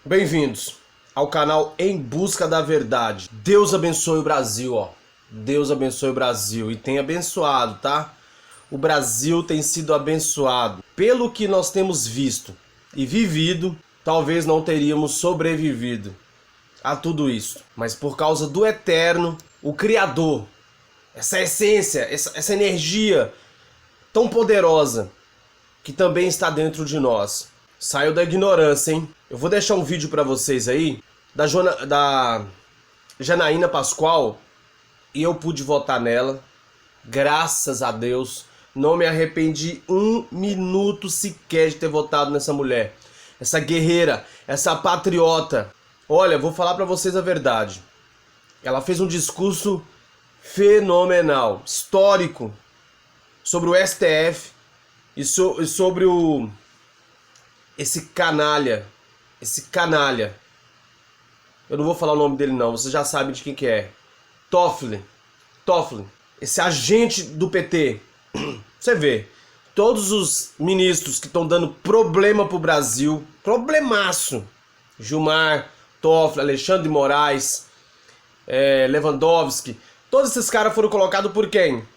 Bem-vindos ao canal Em Busca da Verdade. Deus abençoe o Brasil, ó. Deus abençoe o Brasil e tem abençoado, tá? O Brasil tem sido abençoado. Pelo que nós temos visto e vivido, talvez não teríamos sobrevivido a tudo isso. Mas por causa do Eterno, o Criador, essa essência, essa energia tão poderosa que também está dentro de nós. Saiu da ignorância, hein? Eu vou deixar um vídeo pra vocês aí da Janaína Pascoal e eu pude votar nela. Graças a Deus. Não me arrependi um minuto sequer de ter votado nessa mulher. Essa guerreira, essa patriota. Olha, vou falar pra vocês a verdade. Ela fez um discurso fenomenal, histórico, sobre o STF e sobre esse canalha. Eu não vou falar o nome dele não, vocês já sabem de quem que é. Toffoli. Esse agente do PT. Você vê, todos os ministros que estão dando problema pro Brasil, problemaço. Gilmar, Toffoli, Alexandre de Moraes, Lewandowski, todos esses caras foram colocados por quem?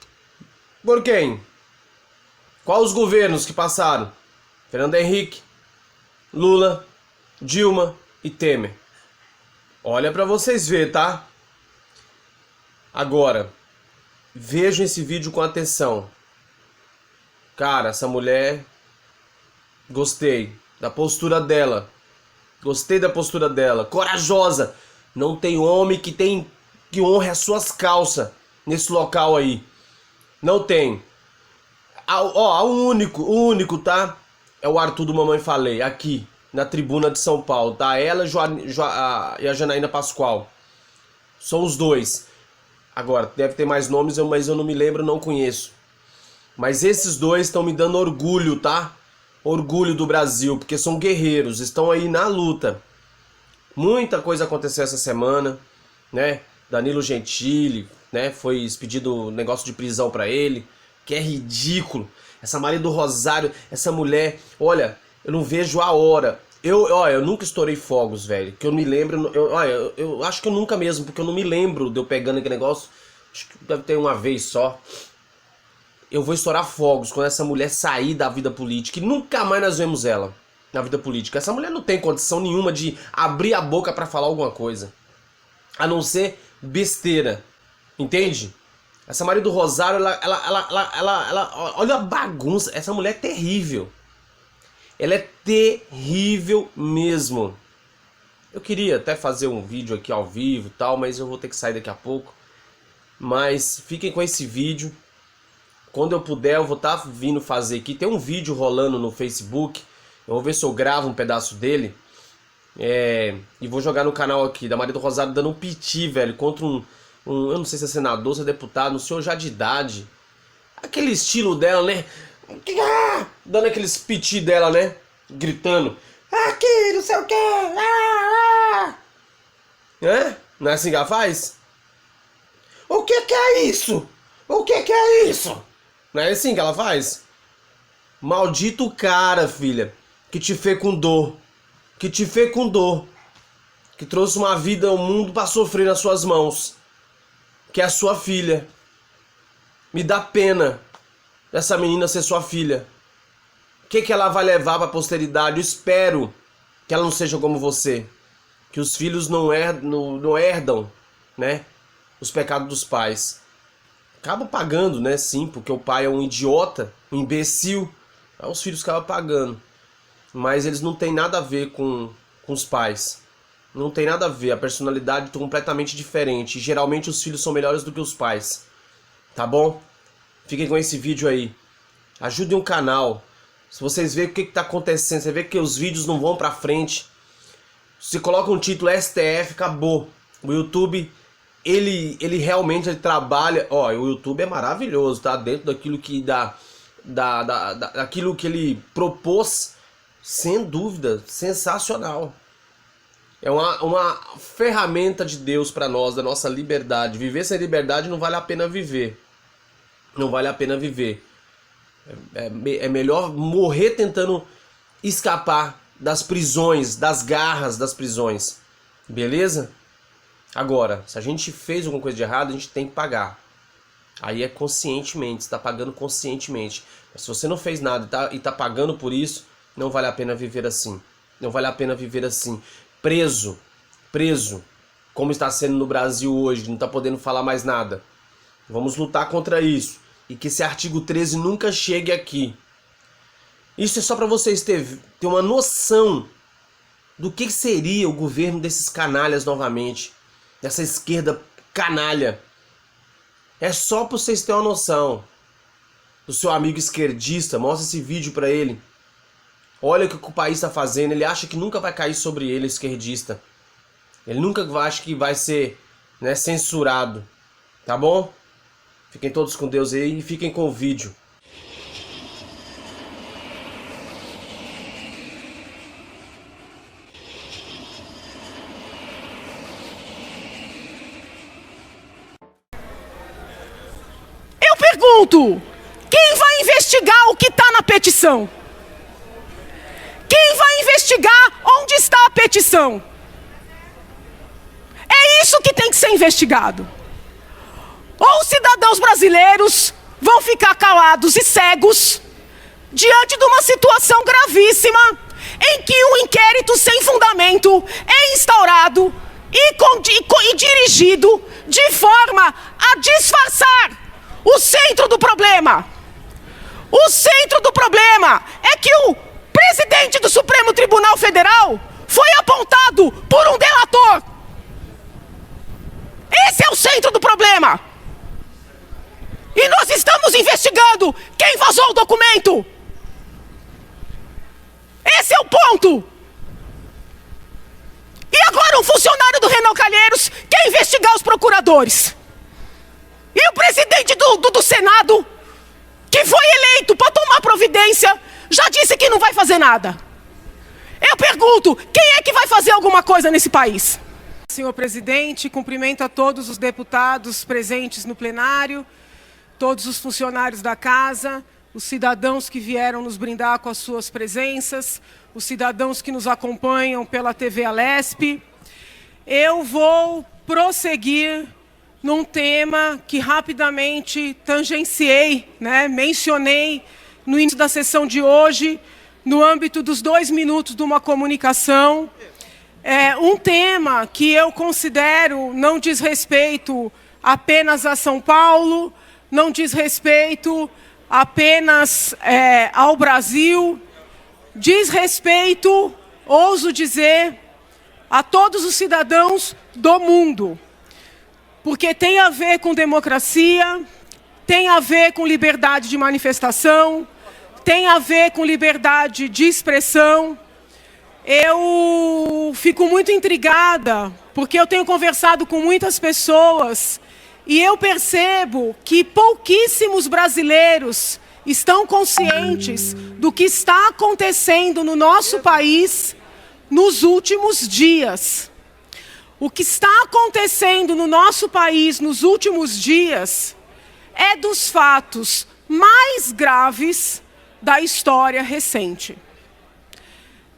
Por quem? Quais os governos que passaram? Fernando Henrique, Lula, Dilma e Temer. Olha pra vocês verem, tá? Agora, vejam esse vídeo com atenção. Cara, essa mulher, gostei da postura dela. Gostei da postura dela. Corajosa. Não tem homem que honre as suas calças nesse local aí. Não tem. O único, tá? É o Arthur do Mamãe Falei, aqui, na tribuna de São Paulo, tá? Ela e a Janaína Pascoal. São os dois. Agora, deve ter mais nomes, mas eu não me lembro, não conheço. Mas esses dois estão me dando orgulho, tá? Orgulho do Brasil, porque são guerreiros, estão aí na luta. Muita coisa aconteceu essa semana, né? Danilo Gentili, né? Foi expedido negócio de prisão pra ele, que é ridículo. Essa Maria do Rosário, essa mulher, olha, eu não vejo a hora. Eu nunca estourei fogos, velho, que eu me lembro, eu acho que eu nunca mesmo, porque eu não me lembro de eu pegando aquele negócio, acho que deve ter uma vez só. Eu vou estourar fogos quando essa mulher sair da vida política e nunca mais nós vemos ela na vida política. Essa mulher não tem condição nenhuma de abrir a boca pra falar alguma coisa, a não ser besteira, entende? Essa Maria do Rosário, ela olha a bagunça. Essa mulher é terrível. Ela é terrível mesmo. Eu queria até fazer um vídeo aqui ao vivo e tal, mas eu vou ter que sair daqui a pouco. Mas fiquem com esse vídeo. Quando eu puder, eu vou estar vindo fazer aqui. Tem um vídeo rolando no Facebook. Eu vou ver se eu gravo um pedaço dele. E vou jogar no canal aqui da Maria do Rosário dando um piti, velho, contra eu não sei se é senador, se é deputado, um senhor já de idade. Aquele estilo dela, né? Dando aqueles piti dela, né? Gritando. Aqui, não sei o que. Não é assim que ela faz? O que é isso? O que é isso? Não é assim que ela faz? Maldito cara, filha, que te fecundou. Que te fecundou. Que trouxe uma vida ao mundo pra sofrer nas suas mãos. Que é a sua filha. Me dá pena essa menina ser sua filha. O que ela vai levar para a posteridade? Eu espero que ela não seja como você. Que os filhos não herdam, né, os pecados dos pais. Acabam pagando, né, sim, porque o pai é um idiota, um imbecil. Aí os filhos acabam pagando. Mas eles não têm nada a ver com os pais. Não tem nada a ver, a personalidade é completamente diferente. E geralmente os filhos são melhores do que os pais. Tá bom? Fiquem com esse vídeo aí. Ajudem o canal. Se vocês verem o que tá acontecendo, você vê que os vídeos não vão pra frente. Se coloca um título STF, acabou. O YouTube, ele realmente trabalha. Ó, o YouTube é maravilhoso, tá? Dentro daquilo que daquilo que ele propôs, sem dúvida, sensacional. É uma ferramenta de Deus para nós, da nossa liberdade. Viver sem liberdade não vale a pena viver. Não vale a pena viver. É melhor morrer tentando escapar das prisões, das garras das prisões. Beleza? Agora, se a gente fez alguma coisa de errado, a gente tem que pagar. Aí é conscientemente, você está pagando conscientemente. Mas se você não fez nada e tá pagando por isso, não vale a pena viver assim. Não vale a pena viver assim. Preso, como está sendo no Brasil hoje, não está podendo falar mais nada. Vamos lutar contra isso. E que esse artigo 13 nunca chegue aqui. Isso é só para vocês terem uma noção do que seria o governo desses canalhas novamente. Dessa esquerda canalha. É só para vocês terem uma noção. Do seu amigo esquerdista, mostra esse vídeo para ele. Olha o que o país está fazendo. Ele acha que nunca vai cair sobre ele, esquerdista. Ele nunca acha que vai ser, né, censurado. Tá bom? Fiquem todos com Deus aí e fiquem com o vídeo. Eu pergunto, quem vai investigar o que está na petição? Quem vai investigar onde está a petição? É isso que tem que ser investigado. Ou os cidadãos brasileiros vão ficar calados e cegos diante de uma situação gravíssima em que um inquérito sem fundamento é instaurado e dirigido de forma a disfarçar o centro do problema. O centro do problema é que o presidente do Supremo Tribunal Federal foi apontado por um delator. Esse é o centro do problema. E nós estamos investigando quem vazou o documento. Esse é o ponto. E agora um funcionário do Renan Calheiros quer investigar os procuradores. E o presidente do Senado, que foi eleito para tomar providência, já disse que não vai fazer nada. Eu pergunto, quem é que vai fazer alguma coisa nesse país? Senhor presidente, cumprimento a todos os deputados presentes no plenário, todos os funcionários da casa, os cidadãos que vieram nos brindar com as suas presenças, os cidadãos que nos acompanham pela TV Alesp. Eu vou prosseguir num tema que rapidamente tangenciei, mencionei no início da sessão de hoje, no âmbito dos 2 minutos de uma comunicação. É um tema que eu considero não diz respeito apenas a São Paulo, não diz respeito apenas ao Brasil, diz respeito, ouso dizer, a todos os cidadãos do mundo. Porque tem a ver com democracia, tem a ver com liberdade de manifestação, tem a ver com liberdade de expressão. Eu fico muito intrigada, porque eu tenho conversado com muitas pessoas e eu percebo que pouquíssimos brasileiros estão conscientes do que está acontecendo no nosso país nos últimos dias. O que está acontecendo no nosso país nos últimos dias é dos fatos mais graves da história recente.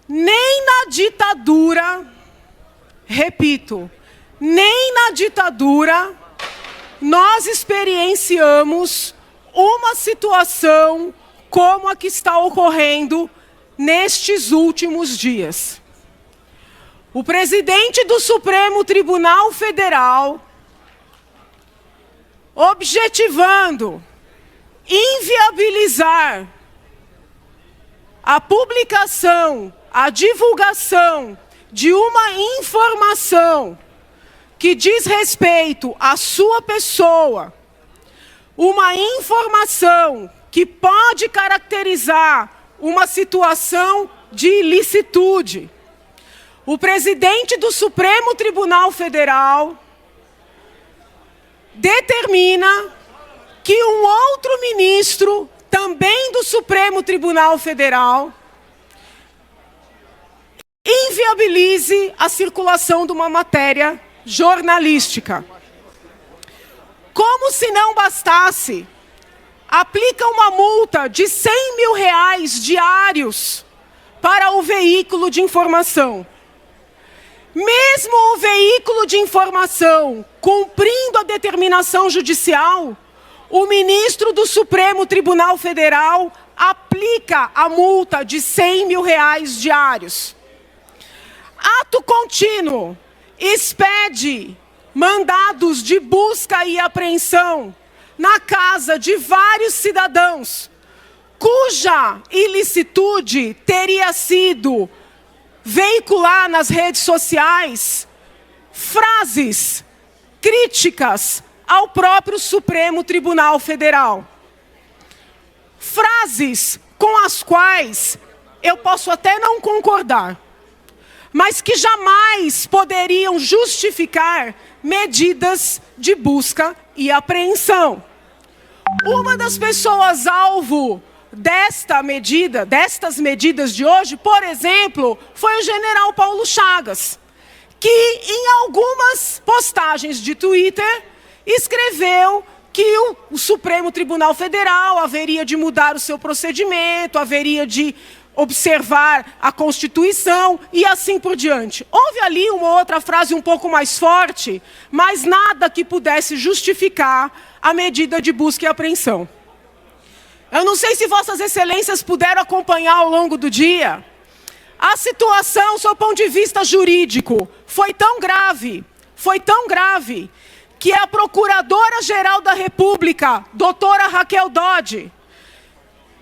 Nem na ditadura, repito, nem na ditadura nós experienciamos uma situação como a que está ocorrendo nestes últimos dias. O presidente do Supremo Tribunal Federal, objetivando inviabilizar a publicação, a divulgação de uma informação que diz respeito à sua pessoa, uma informação que pode caracterizar uma situação de ilicitude. O presidente do Supremo Tribunal Federal determina que um outro ministro, também do Supremo Tribunal Federal, inviabilize a circulação de uma matéria jornalística. Como se não bastasse, aplica uma multa de R$100 mil diários para o veículo de informação. Mesmo o veículo de informação cumprindo a determinação judicial, o ministro do Supremo Tribunal Federal aplica a multa de R$100 mil diários. Ato contínuo, expede mandados de busca e apreensão na casa de vários cidadãos, cuja ilicitude teria sido veicular nas redes sociais frases críticas ao próprio Supremo Tribunal Federal. Frases com as quais eu posso até não concordar, mas que jamais poderiam justificar medidas de busca e apreensão. Uma das pessoas alvo destas medidas de hoje, por exemplo, foi o general Paulo Chagas, que em algumas postagens de Twitter escreveu que o Supremo Tribunal Federal haveria de mudar o seu procedimento, haveria de observar a Constituição e assim por diante. Houve ali uma outra frase um pouco mais forte, mas nada que pudesse justificar a medida de busca e apreensão. Eu não sei se Vossas Excelências puderam acompanhar ao longo do dia. A situação, sob o ponto de vista jurídico, foi tão grave, que a Procuradora-Geral da República, doutora Raquel Dodge,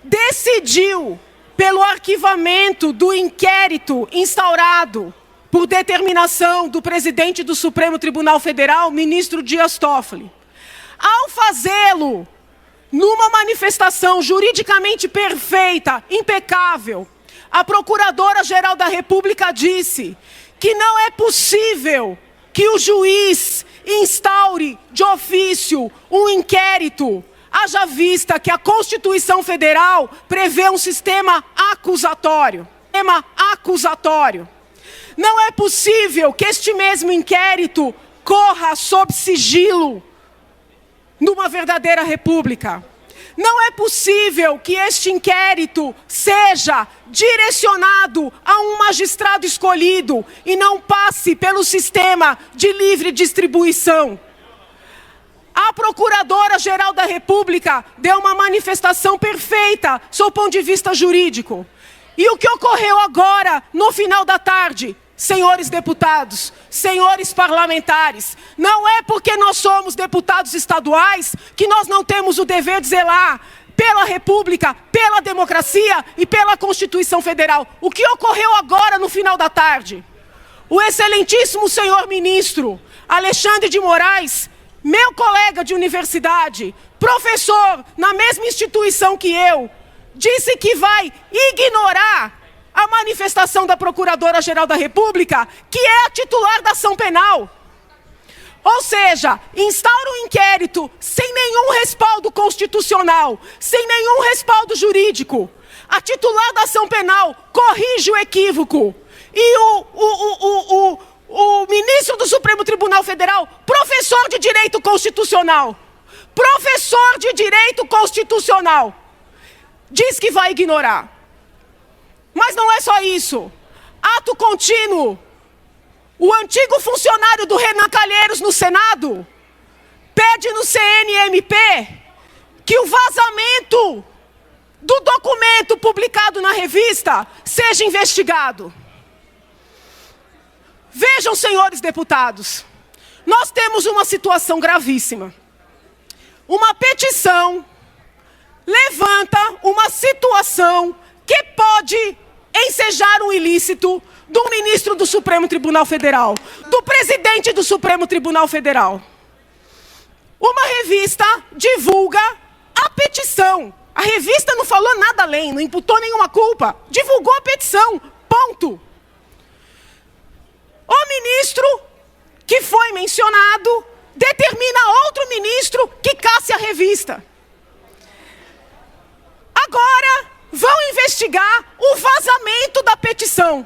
decidiu, pelo arquivamento do inquérito instaurado por determinação do presidente do Supremo Tribunal Federal, ministro Dias Toffoli. Ao fazê-lo, numa manifestação juridicamente perfeita, impecável, a Procuradora-Geral da República disse que não é possível que o juiz instaure de ofício um inquérito, haja vista que a Constituição Federal prevê um sistema acusatório. Não é possível que este mesmo inquérito corra sob sigilo numa verdadeira república. Não é possível que este inquérito seja direcionado a um magistrado escolhido e não passe pelo sistema de livre distribuição. A Procuradora-Geral da República deu uma manifestação perfeita, sob o ponto de vista jurídico. E o que ocorreu agora, no final da tarde, senhores deputados, senhores parlamentares, não é porque nós somos deputados estaduais que nós não temos o dever de zelar pela República, pela democracia e pela Constituição Federal. O que ocorreu agora, no final da tarde? O excelentíssimo senhor ministro Alexandre de Moraes, meu colega de universidade, professor na mesma instituição que eu, disse que vai ignorar a manifestação da Procuradora-Geral da República, que é a titular da ação penal. Ou seja, instaura um inquérito sem nenhum respaldo constitucional, sem nenhum respaldo jurídico. A titular da ação penal corrige o equívoco. E o ministro do Supremo Tribunal Federal, professor de Direito Constitucional, diz que vai ignorar. Mas não é só isso. Ato contínuo. O antigo funcionário do Renan Calheiros no Senado pede no CNMP que o vazamento do documento publicado na revista seja investigado. Vejam, senhores deputados, nós temos uma situação gravíssima. Uma petição levanta uma situação que pode ensejar um ilícito do ministro do Supremo Tribunal Federal, do presidente do Supremo Tribunal Federal. Uma revista divulga a petição. A revista não falou nada além, não imputou nenhuma culpa. Divulgou a petição, ponto. O ministro que foi mencionado determina outro ministro que casse a revista. Agora vão investigar o vazamento da petição.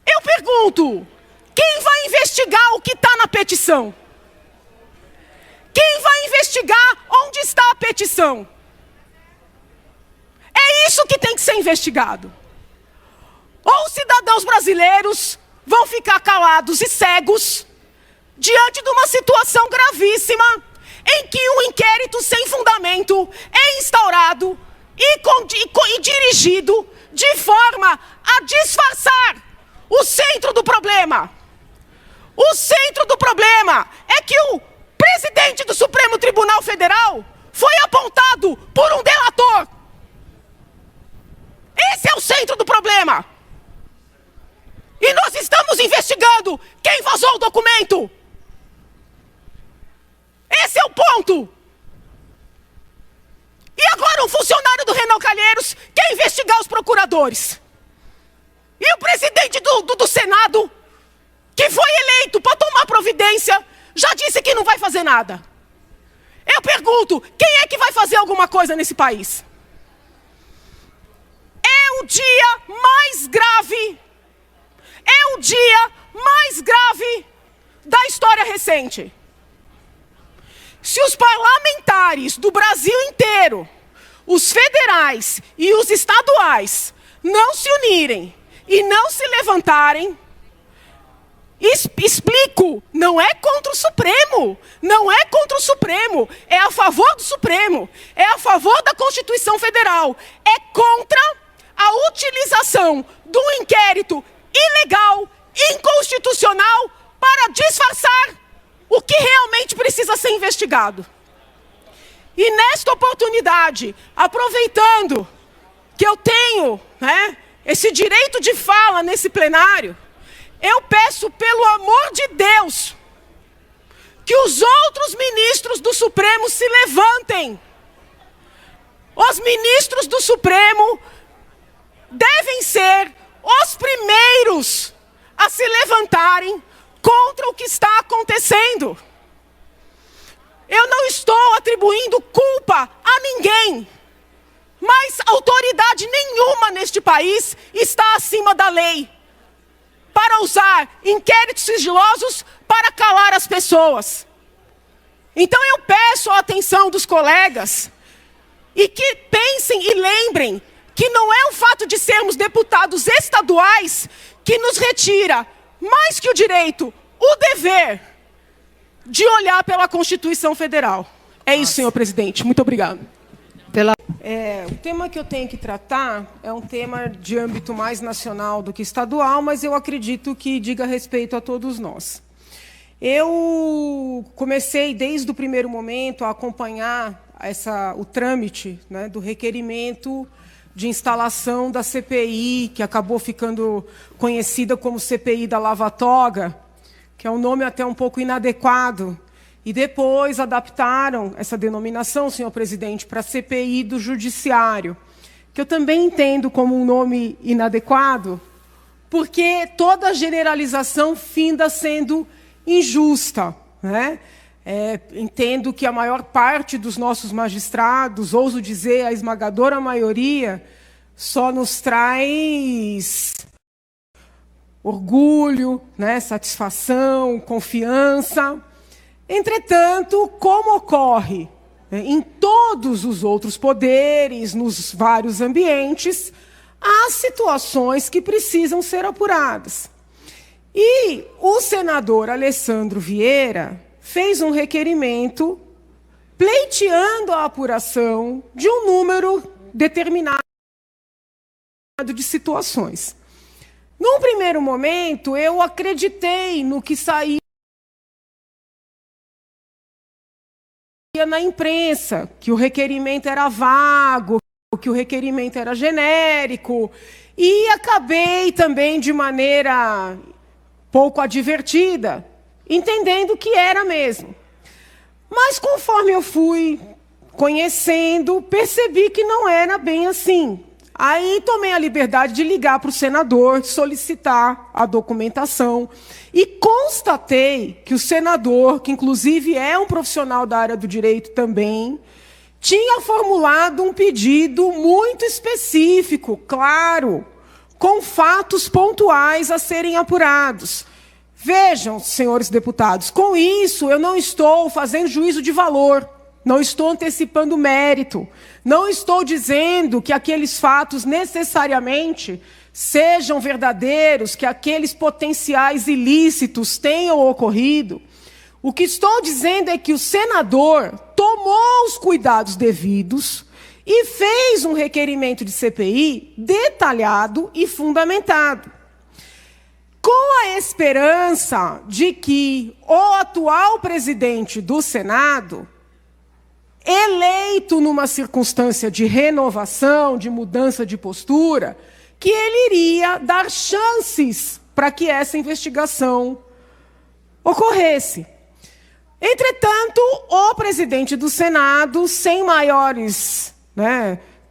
Eu pergunto, quem vai investigar o que está na petição? Quem vai investigar onde está a petição? É isso que tem que ser investigado. Ou os cidadãos brasileiros vão ficar calados e cegos diante de uma situação gravíssima em que um inquérito sem fundamento é instaurado e dirigido de forma a disfarçar o centro do problema. O centro do problema é que o presidente do Supremo Tribunal Federal foi apontado por um delator. Esse é o centro do problema. E nós estamos investigando quem vazou o documento. Esse é o ponto. E agora um funcionário do Renan Calheiros quer investigar os procuradores. E o presidente do Senado, que foi eleito para tomar providência, já disse que não vai fazer nada. Eu pergunto, quem é que vai fazer alguma coisa nesse país? É o dia mais grave, da história recente. Se os parlamentares do Brasil inteiro, os federais e os estaduais, não se unirem e não se levantarem, explico, não é contra o Supremo, não é contra o Supremo, é a favor do Supremo, é a favor da Constituição Federal, é contra a utilização do inquérito ilegal, inconstitucional, para disfarçar o que realmente precisa ser investigado. E nesta oportunidade, aproveitando que eu tenho, esse direito de fala nesse plenário, eu peço, pelo amor de Deus, que os outros ministros do Supremo se levantem. Os ministros do Supremo devem ser os primeiros a se levantarem contra o que está acontecendo. Eu não estou atribuindo culpa a ninguém, mas autoridade nenhuma neste país está acima da lei para usar inquéritos sigilosos para calar as pessoas. Então eu peço a atenção dos colegas e que pensem e lembrem que não é o fato de sermos deputados estaduais que nos retira, mais que o direito, o dever de olhar pela Constituição Federal. É isso, senhor presidente. Muito obrigado. O tema que eu tenho que tratar é um tema de âmbito mais nacional do que estadual, mas eu acredito que diga respeito a todos nós. Eu comecei, desde o primeiro momento, a acompanhar o trâmite, do requerimento de instalação da CPI, que acabou ficando conhecida como CPI da Lava Toga, que é um nome até um pouco inadequado, e depois adaptaram essa denominação, senhor presidente, para CPI do Judiciário, que eu também entendo como um nome inadequado, porque toda generalização finda sendo injusta, entendo que a maior parte dos nossos magistrados, ouso dizer, a esmagadora maioria, só nos traz orgulho, satisfação, confiança. Entretanto, como ocorre em todos os outros poderes, nos vários ambientes, há situações que precisam ser apuradas. E o senador Alessandro Vieira fez um requerimento pleiteando a apuração de um número determinado de situações. Num primeiro momento, eu acreditei no que saía na imprensa, que o requerimento era vago, que o requerimento era genérico, e acabei também, de maneira pouco advertida, entendendo que era mesmo. Mas, conforme eu fui conhecendo, percebi que não era bem assim. Aí tomei a liberdade de ligar para o senador, solicitar a documentação, e constatei que o senador, que inclusive é um profissional da área do direito também, tinha formulado um pedido muito específico, claro, com fatos pontuais a serem apurados. Vejam, senhores deputados, com isso eu não estou fazendo juízo de valor. não estou antecipando mérito, não estou dizendo que aqueles fatos necessariamente sejam verdadeiros, que aqueles potenciais ilícitos tenham ocorrido. O que estou dizendo é que o senador tomou os cuidados devidos e fez um requerimento de CPI detalhado e fundamentado, com a esperança de que o atual presidente do Senado, eleito numa circunstância de renovação, de mudança de postura, que ele iria dar chances para que essa investigação ocorresse. Entretanto, o presidente do Senado, sem maiores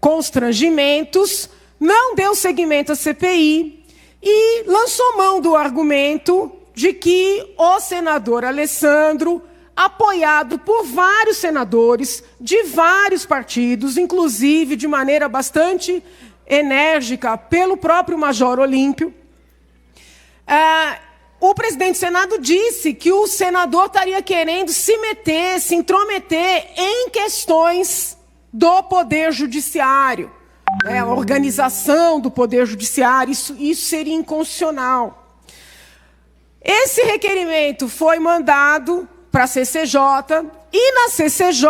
constrangimentos, não deu seguimento à CPI e lançou mão do argumento de que o senador Alessandro, apoiado por vários senadores de vários partidos, inclusive de maneira bastante enérgica pelo próprio Major Olímpio, o presidente do Senado disse que o senador estaria querendo se meter, se intrometer em questões do Poder Judiciário, a organização do Poder Judiciário, isso seria inconstitucional. Esse requerimento foi mandado para a CCJ, e na CCJ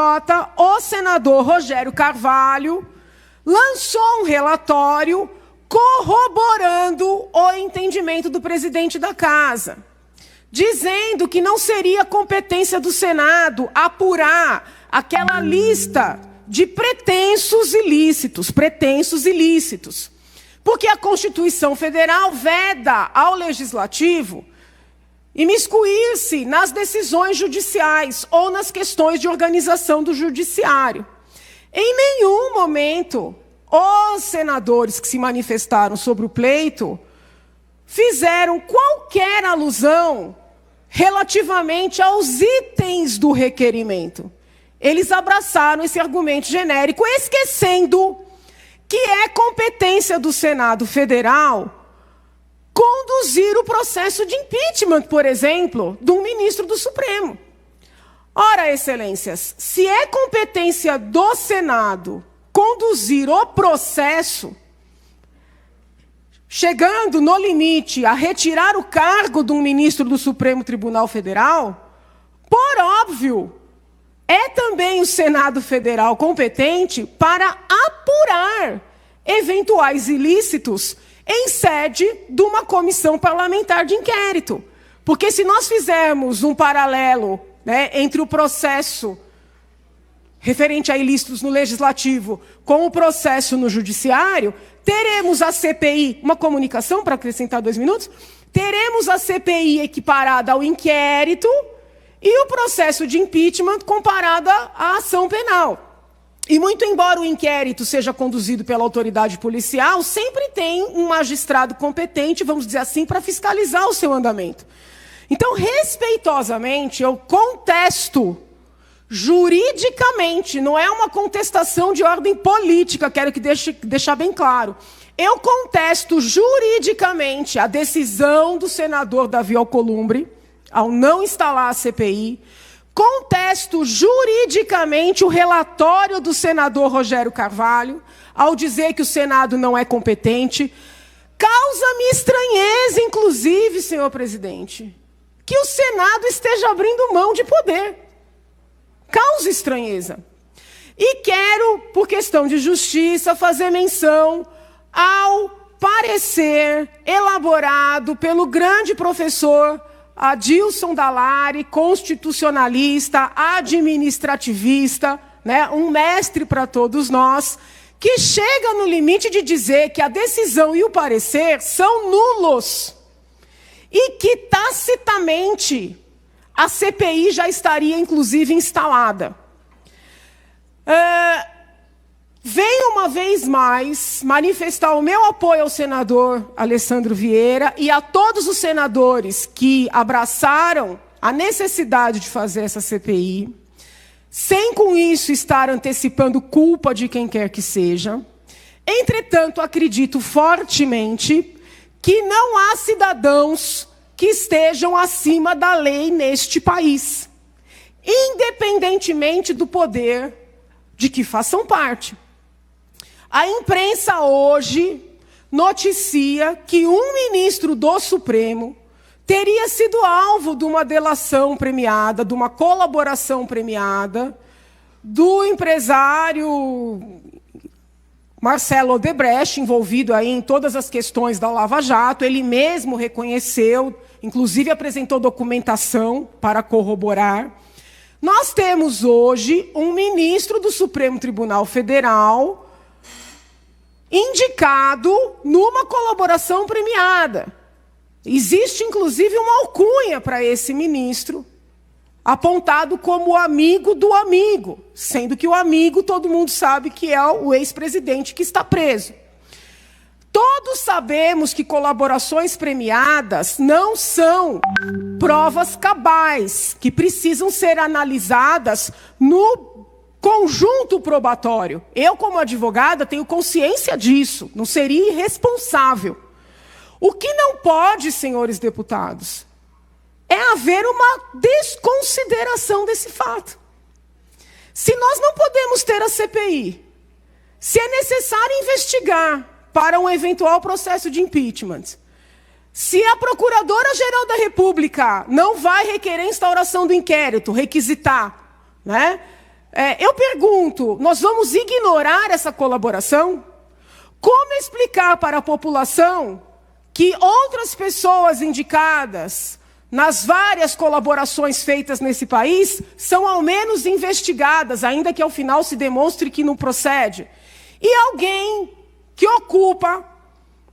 o senador Rogério Carvalho lançou um relatório corroborando o entendimento do presidente da Casa, dizendo que não seria competência do Senado apurar aquela lista de pretensos ilícitos, porque a Constituição Federal veda ao Legislativo imiscuir-se nas decisões judiciais ou nas questões de organização do Judiciário. Em nenhum momento os senadores que se manifestaram sobre o pleito fizeram qualquer alusão relativamente aos itens do requerimento. Eles abraçaram esse argumento genérico, esquecendo que é competência do Senado Federal conduzir o processo de impeachment, por exemplo, de um ministro do Supremo. Ora, excelências, se é competência do Senado conduzir o processo, chegando no limite a retirar o cargo de um ministro do Supremo Tribunal Federal, por óbvio, é também o Senado Federal competente para apurar eventuais ilícitos em sede de uma comissão parlamentar de inquérito. Porque se nós fizermos um paralelo entre o processo referente a ilícitos no Legislativo com o processo no Judiciário, teremos a CPI, uma comunicação para acrescentar 2 minutos, teremos a CPI equiparada ao inquérito e o processo de impeachment comparado à ação penal. E muito embora o inquérito seja conduzido pela autoridade policial, sempre tem um magistrado competente, vamos dizer assim, para fiscalizar o seu andamento. Então, respeitosamente, eu contesto juridicamente, não é uma contestação de ordem política, quero que deixar bem claro. Eu contesto juridicamente a decisão do senador Davi Alcolumbre ao não instalar a CPI, contesto juridicamente o relatório do senador Rogério Carvalho, ao dizer que o Senado não é competente. Causa-me estranheza, inclusive, senhor presidente, que o Senado esteja abrindo mão de poder. Causa estranheza. E quero, por questão de justiça, fazer menção ao parecer elaborado pelo grande professor Adilson Dallari, constitucionalista, administrativista, um mestre para todos nós, que chega no limite de dizer que a decisão e o parecer são nulos e que, tacitamente, a CPI já estaria, inclusive, instalada. Venho, uma vez mais, manifestar o meu apoio ao senador Alessandro Vieira e a todos os senadores que abraçaram a necessidade de fazer essa CPI, sem com isso estar antecipando culpa de quem quer que seja. Entretanto, acredito fortemente que não há cidadãos que estejam acima da lei neste país. independentemente do poder de que façam parte. A imprensa hoje noticia que um ministro do Supremo teria sido alvo de uma delação premiada, de uma colaboração premiada, do empresário Marcelo Odebrecht, envolvido aí em todas as questões da Lava Jato. Ele mesmo reconheceu, inclusive apresentou documentação para corroborar. Nós temos hoje um ministro do Supremo Tribunal Federal indicado numa colaboração premiada. Existe, inclusive, uma alcunha para esse ministro, apontado como amigo do amigo, sendo que o amigo todo mundo sabe que é o ex-presidente que está preso. Todos sabemos que colaborações premiadas não são provas cabais, que precisam ser analisadas no conjunto probatório. Eu, como advogada, tenho consciência disso, não seria irresponsável. O que não pode, senhores deputados, é haver uma desconsideração desse fato. Se nós não podemos ter a CPI, se é necessário investigar para um eventual processo de impeachment, se a Procuradora-Geral da República não vai requerer instauração do inquérito, requisitar, né? Eu pergunto, nós vamos ignorar essa colaboração? Como explicar para a população que outras pessoas indicadas nas várias colaborações feitas nesse país são ao menos investigadas, ainda que ao final se demonstre que não procede? E alguém que ocupa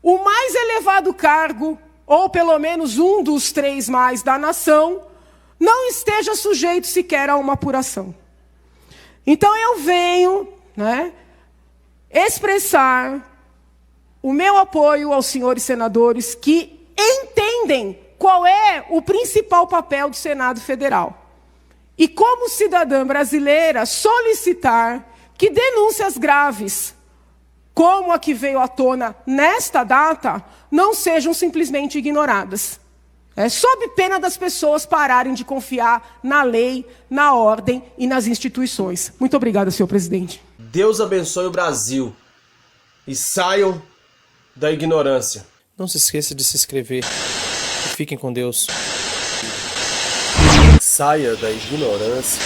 o mais elevado cargo, ou pelo menos um dos 3 mais da nação, não esteja sujeito sequer a uma apuração. Então eu venho, né, expressar o meu apoio aos senhores senadores que entendem qual é o principal papel do Senado Federal. E como cidadã brasileira, solicitar que denúncias graves, como a que veio à tona nesta data, não sejam simplesmente ignoradas. Sob pena das pessoas pararem de confiar na lei, na ordem e nas instituições. Muito obrigada, senhor presidente. Deus abençoe o Brasil e saiam da ignorância. Não se esqueça de se inscrever e fiquem com Deus. Saia da ignorância.